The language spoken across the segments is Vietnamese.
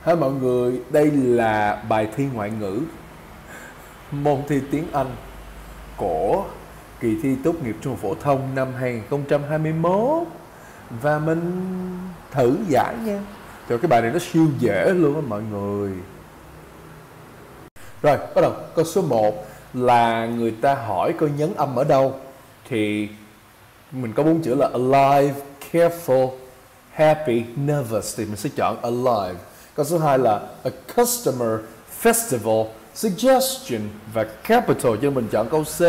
Hai mọi người, đây là bài thi ngoại ngữ, môn thi tiếng Anh của kỳ thi tốt nghiệp trung học phổ thông năm 2021. Và mình thử giải nha. Trời, cái bài này nó siêu dễ luôn á mọi người. Rồi, bắt đầu. Câu số 1 là người ta hỏi câu nhấn âm ở đâu. Thì mình có 4 chữ là alive, careful, happy, nervous. Thì mình sẽ chọn alive. Câu số 2 là a customer, festival, suggestion và capital, cho nên mình chọn câu C.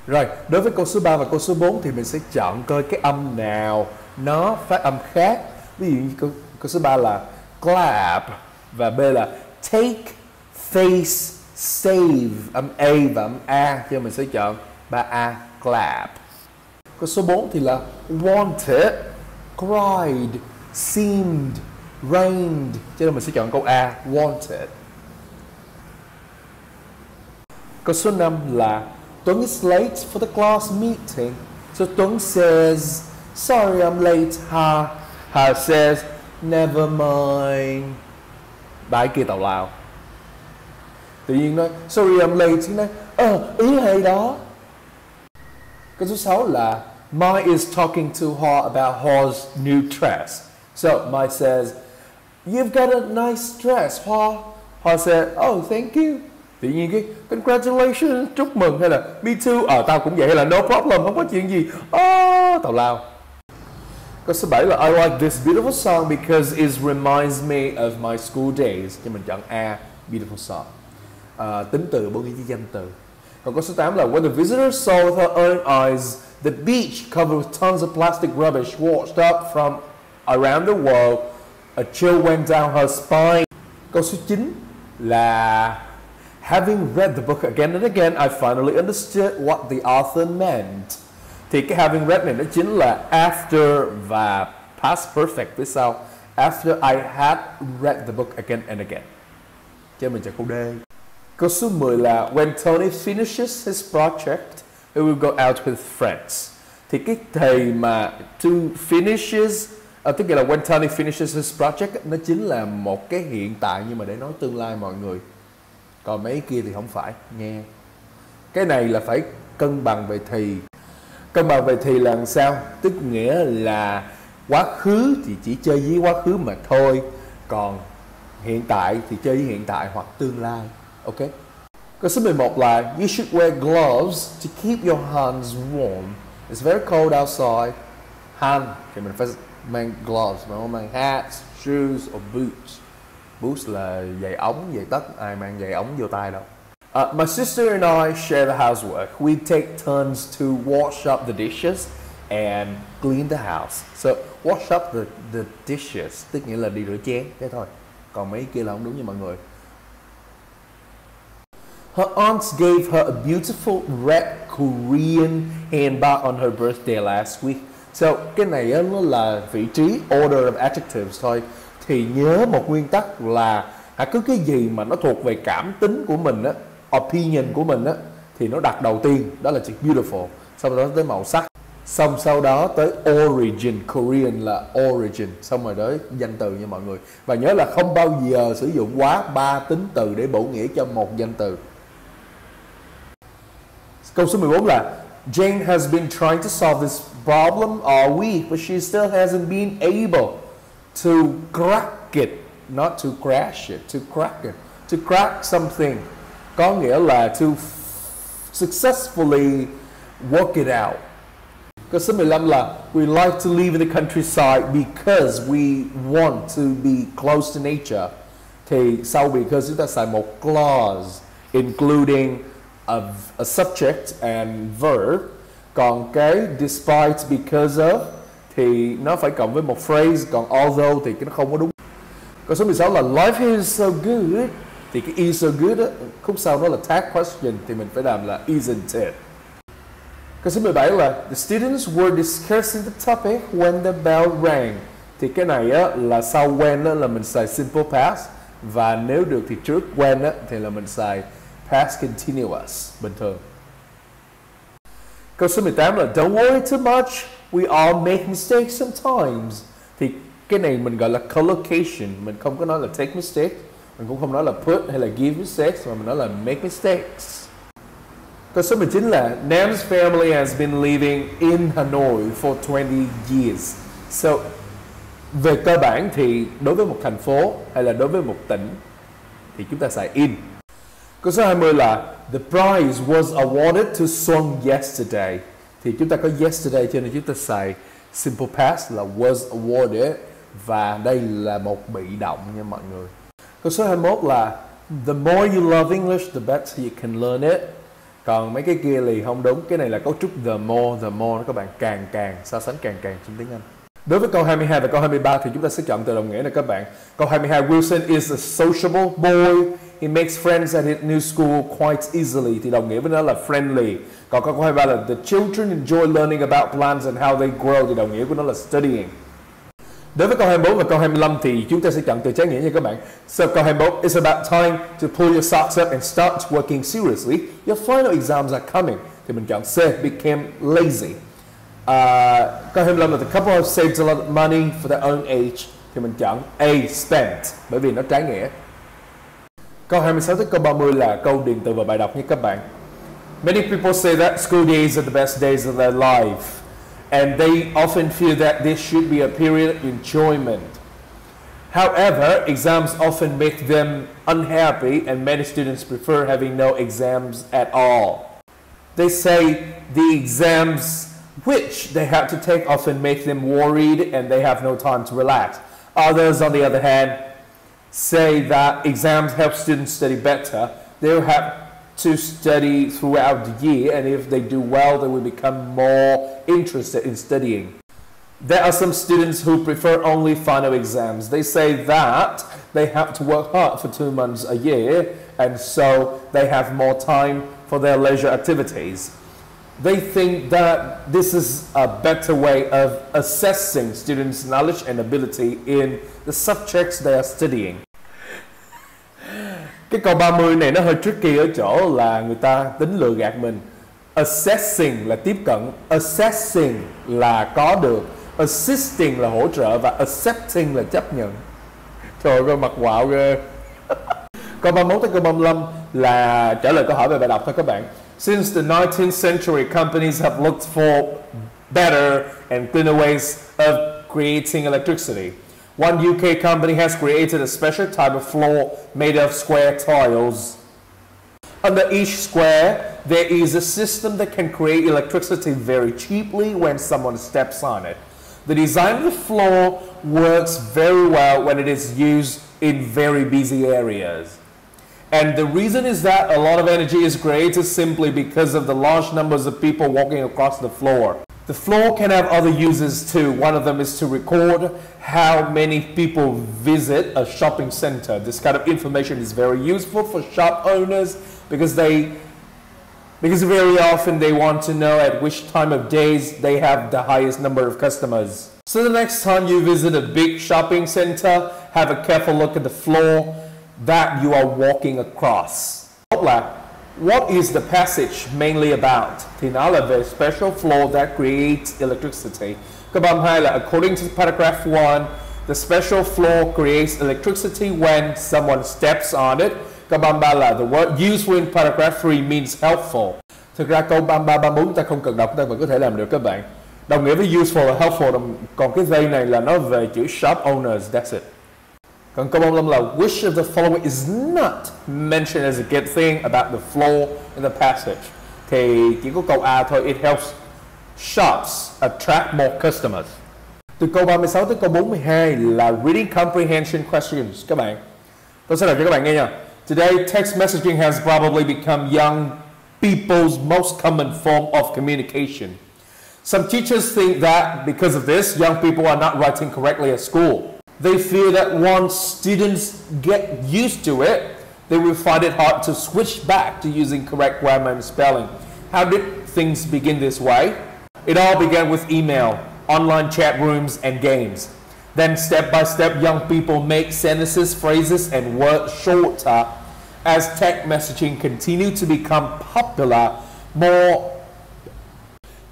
Rồi, đối với câu số 3 và câu số 4 thì mình sẽ chọn coi cái âm nào nó phát âm khác. Ví dụ như câu số 3 là clap và B là take, face, save, âm A và âm A, cho nên mình sẽ chọn 3A, clap. Câu số 4 thì là wanted, cried, seemed, rained, cho nên mình sẽ chọn câu A, wanted. Câu số 5 là Tuấn is late for the class meeting. So Tuấn says, sorry I'm late. Hà says, never mind. Bài kia tào lao. Tự nhiên nói, sorry I'm late. Nói, ý hay đó. Câu số 6 là Mai is talking to Hoa about Hoa's new dress. So Mai says, you've got a nice dress, Hoa. Hoa said, oh, thank you. Tự nhiên cái congratulations, chúc mừng, hay là me too, tao cũng vậy, hay là no problem, không có chuyện gì, tào lao. Câu số 7 là I like this beautiful song because it reminds me of my school days, cho mình chọn A, beautiful song. Tính từ bố nghĩa với danh từ. Còn câu số 8 là when the visitor saw with her own eyes the beach covered with tons of plastic rubbish washed up from around the world, a chill went down her spine. Câu số 9 là having read the book again and again, I finally understood what the author meant. Thì cái having read này nó chính là after và past perfect phía sau. After I had read the book again and again. Cho mình chọn câu D. Câu số 10 là when Tony finishes his project, he will go out with friends. Thì cái thì mà to finishes, tức là when Tony finishes his project, nó chính là một cái hiện tại nhưng mà để nói tương lai mọi người. Còn mấy kia thì không phải nghe. Cái này là phải cân bằng về thì. Cân bằng về thì là làm sao? Tức nghĩa là quá khứ thì chỉ chơi với quá khứ mà thôi. Còn hiện tại thì chơi với hiện tại hoặc tương lai. Ok. Câu số 11 là you should wear gloves to keep your hands warm. It's very cold outside. Hand thì mình phải mang gloves, mà không mang hats, shoes or boots. Boots là giày ống, giày tất, ai mang giày ống vô tay đâu. My sister and I share the housework. We take turns to wash up the dishes and clean the house. So wash up the dishes tức nghĩa là đi rửa chén, thế thôi. Còn mấy kia là không đúng như mọi người. Her aunts gave her a beautiful red Korean handbag on her birthday last week. So cái này nó là vị trí order of adjectives thôi. Thì nhớ một nguyên tắc là cứ cái gì mà nó thuộc về cảm tính của mình á, opinion của mình á, thì nó đặt đầu tiên, đó là chữ beautiful. Xong rồi đó tới màu sắc. Xong sau đó tới origin, Korean là origin. Xong rồi tới danh từ nha mọi người. Và nhớ là không bao giờ sử dụng quá 3 tính từ để bổ nghĩa cho một danh từ. Câu số 14 là Jane has been trying to solve this problem all week, but she still hasn't been able to crack it, not to crash it, to crack it, to crack something, có nghĩa là to successfully work it out. Câu số 15 là we like to live in the countryside because we want to be close to nature. Thì sau because chúng ta xài một clause including a subject and verb. Còn cái despite, because of thì nó phải cộng với một phrase, còn although thì cái nó không có đúng. Câu số 16 là life is so good. Thì cái is so good á, khúc sau đó là tag question thì mình phải làm là isn't it. Câu số 17 là the students were discussing the topic when the bell rang. Thì cái này á là sau when á là mình xài simple past, và nếu được thì trước when á thì là mình xài past continuous bình thường. Câu số 18 là don't worry too much, we all make mistakes sometimes. Thì Cái này mình gọi là collocation, mình không có nói là take mistakes, mình cũng không nói là put hay là give mistakes, mà mình nói là make mistakes. Câu số 19 là Nam's family has been living in Hanoi for 20 years. So, về cơ bản thì đối với một thành phố hay là đối với một tỉnh thì chúng ta xài in. Câu số 20 là The prize was awarded to Xuân yesterday. Thì chúng ta có yesterday cho nên chúng ta xài simple past là was awarded, và đây là một bị động nha mọi người. Câu số 21 là The more you love English, the better you can learn it. Còn mấy cái kia thì không đúng. Cái này là cấu trúc the more các bạn, càng so sánh càng trong tiếng Anh. Đối với câu 22 và câu 23 thì chúng ta sẽ chọn từ đồng nghĩa này các bạn. Câu 22, Wilson is a sociable boy. He makes friends at his new school quite easily. Thì đồng nghĩa với nó là friendly. Còn câu 23 là The children enjoy learning about plants and how they grow. Thì đồng nghĩa của nó là studying. Đối với câu 24 và câu 25 thì chúng ta sẽ chọn từ trái nghĩa nha các bạn. So câu 24, It's about time to pull your socks up and start working seriously. Your final exams are coming. Thì mình chọn C, became lazy. Câu 25 là The couple have saved a lot of money for their own age. Thì mình chọn A, spent, bởi vì nó trái nghĩa. Câu 26 tới câu 30 là câu điền từ và bài đọc nha các bạn. Many people say that school days are the best days of their life, and they often feel that this should be a period of enjoyment. However, exams often make them unhappy, and many students prefer having no exams at all. They say the exams which they have to take often make them worried and they have no time to relax. Others, on the other hand, say that exams help students study better. They'll have to study throughout the year, and if they do well, they will become more interested in studying. There are some students who prefer only final exams. They say that they have to work hard for 2 months a year, and so they have more time for their leisure activities. They think that this is a better way of assessing students' knowledge and ability in the subjects they are studying. Cái câu 30 này nó hơi tricky ở chỗ là người ta tính lừa gạt mình. Assessing là tiếp cận, assessing là có được, assisting là hỗ trợ, và accepting là chấp nhận. Trời ơi, mặt quạo ghê. Câu 31 tới câu 35 là trả lời câu hỏi về bài đọc thôi các bạn. Since the 19th century, companies have looked for better and cleaner ways of creating electricity. One UK company has created a special type of floor made of square tiles. Under each square, there is a system that can create electricity very cheaply when someone steps on it. The design of the floor works very well when it is used in very busy areas. And the reason is that a lot of energy is created simply because of the large numbers of people walking across the floor. The floor can have other uses too. One of them is to record how many people visit a shopping center. This kind of information is very useful for shop owners because very often they want to know at which time of days they have the highest number of customers. So the next time you visit a big shopping center, have a careful look at the floor that you are walking across. What is the passage mainly about? Thì nó là về special floor that creates electricity. Câu 32 là according to paragraph 1, the special floor creates electricity when someone steps on it. Câu 33 là the word useful in paragraph 3 means helpful. Thực ra câu 33, 34 ta không cần đọc, ta vẫn có thể làm được các bạn. Đồng nghĩa với useful là helpful, còn cái they này là nó về chữ shop owners, that's it. Còn câu 35 là which of the following is not mentioned as a good thing about the floor in the passage. Thì chỉ có câu A thôi, it helps shops attract more customers. Từ câu 36 tới câu 42 là reading comprehension questions các bạn. Tôi sẽ đọc cho các bạn nghe nha. Today, text messaging has probably become young people's most common form of communication. Some teachers think that because of this, young people are not writing correctly at school. They fear that once students get used to it, they will find it hard to switch back to using correct grammar and spelling. How did things begin this way? It all began with email, online chat rooms, and games. Then step by step, young people make sentences, phrases, and words shorter. As text messaging continued to become popular, more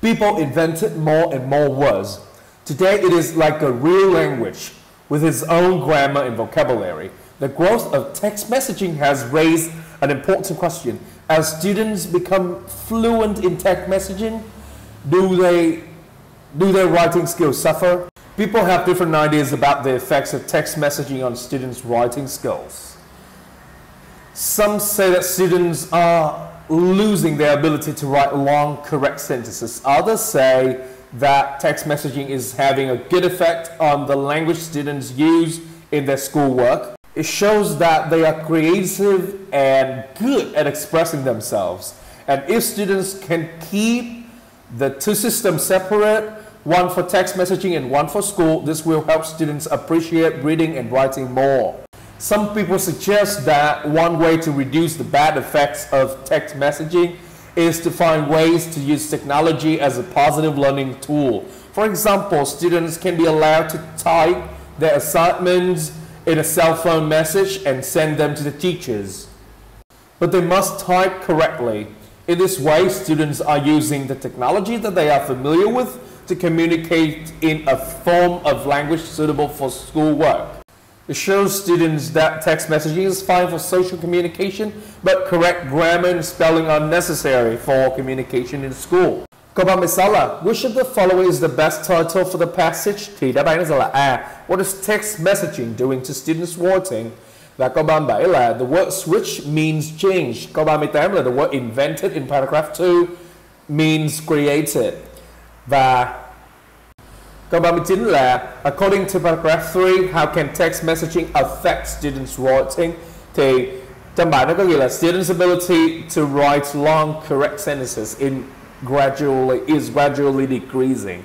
people invented more and more words. Today it is like a real language. with his own grammar and vocabulary. The growth of text messaging has raised an important question. As students become fluent in text messaging, do their writing skills suffer? People have different ideas about the effects of text messaging on students' writing skills. Some say that students are losing their ability to write long, correct sentences. Others say that text messaging is having a good effect on the language students use in their schoolwork. It shows that they are creative and good at expressing themselves. And if students can keep the two systems separate, one for text messaging and one for school, this will help students appreciate reading and writing more. Some people suggest that one way to reduce the bad effects of text messaging is to find ways to use technology as a positive learning tool. For example, students can be allowed to type their assignments in a cell phone message and send them to the teachers. But they must type correctly. In this way, students are using the technology that they are familiar with to communicate in a form of language suitable for schoolwork. It shows students that text messaging is fine for social communication, but correct grammar and spelling are necessary for communication in school. Câu 36 là which of the following is the best title for the passage? Thì đáp án sẽ là A. What is text messaging doing to students' writing? Và câu 37 là the word switch means change. Câu 38 là the word invented in paragraph 2 means created. Và câu 39 là according to paragraph 3, how can text messaging affect students' writing? Thì trong bài nó có ghi là students' ability to write long correct sentences is gradually decreasing.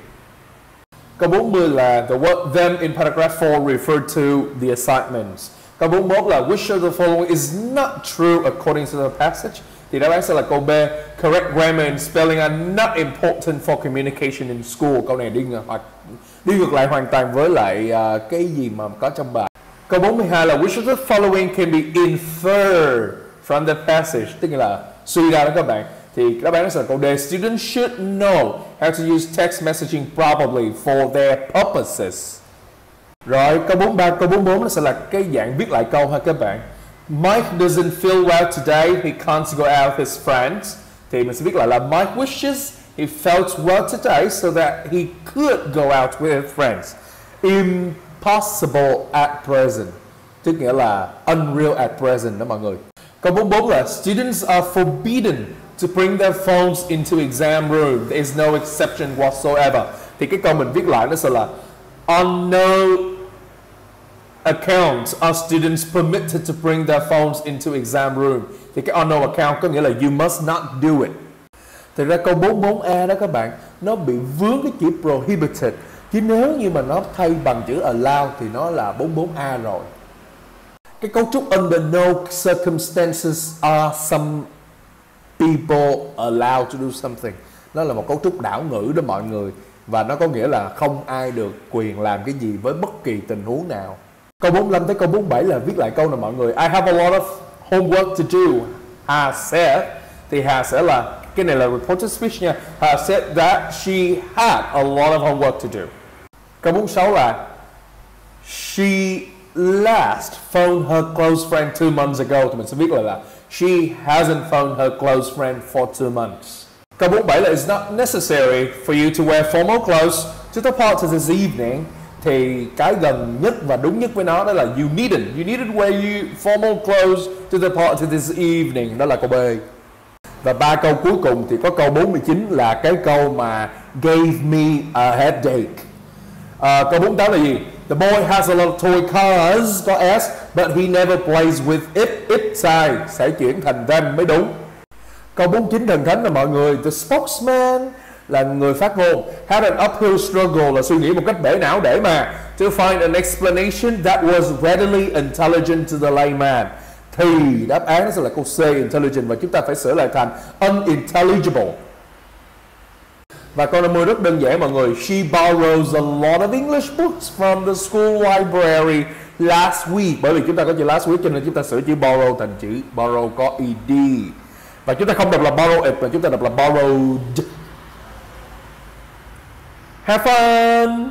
Câu 40 là the word them in paragraph 4 referred to the assignments. Câu 41 là which of the following is not true according to the passage? Thì đáp án sẽ là câu B. Correct grammar and spelling are not important for communication in school. Câu này đi ngược lại hoàn toàn với lại cái gì mà có trong bài. Câu 42 là which of the following can be inferred from the passage? Tức là suy ra đó các bạn. Thì đáp án sẽ là câu D. Students should know how to use text messaging properly for their purposes. Rồi câu 43, câu 44 nó sẽ là cái dạng viết lại câu ha các bạn. Mike doesn't feel well today, he can't go out with his friends. Thì mình sẽ viết lại là Mike wishes he felt well today so that he could go out with his friends. Impossible at present, tức nghĩa là unreal at present đó mọi người. Câu 44 là students are forbidden to bring their phones into exam room. There is no exception whatsoever. Thì cái câu mình viết lại nó sẽ là on no account are students permitted to bring their phones into exam room. Thì cái on no account có nghĩa là you must not do it. Thật ra câu 44A đó các bạn, nó bị vướng cái chữ prohibited. Chứ nếu như mà nó thay bằng chữ allow thì nó là 44A rồi. Cái cấu trúc under no circumstances are some people allowed to do something. Nó là một cấu trúc đảo ngữ đó mọi người. Và nó có nghĩa là không ai được quyền làm cái gì với bất kỳ tình huống nào. Câu 45 tới câu 47 là viết lại câu nào mọi người. I have a lot of homework to do. Hà said. Thì Hà sẽ là, cái này là reported speech nha. Hà said that she had a lot of homework to do. Câu 46 là she last phoned her close friend 2 months ago. Thì mình sẽ viết lại là she hasn't phoned her close friend for 2 months. Câu 47 là it's not necessary for you to wear formal clothes to the party this evening. Thì cái gần nhất và đúng nhất với nó đó là you needn't wear formal clothes to the party this evening. Đó là câu B. Và 3 câu cuối cùng thì có câu 49 là cái câu mà gave me a headache. Câu 48 là gì? The boy has a lot of toy cars, có S, but he never plays with it. It sai, sẽ chuyển thành them mới đúng. Câu 49 thần thánh là mọi người. The spokesman là người phát ngôn. Had an uphill struggle là suy nghĩ một cách bể não để mà to find an explanation that was readily intelligent to the layman. Thì đáp án sẽ là câu C, intelligent, và chúng ta phải sửa lại thành unintelligible. Và câu 50 rất đơn giản mọi người. She borrows a lot of English books from the school library last week. Bởi vì chúng ta có chữ last week cho nên chúng ta sửa chữ borrow thành chữ borrow có ed. Và chúng ta không đọc là borrow it mà chúng ta đọc là borrowed. Have fun!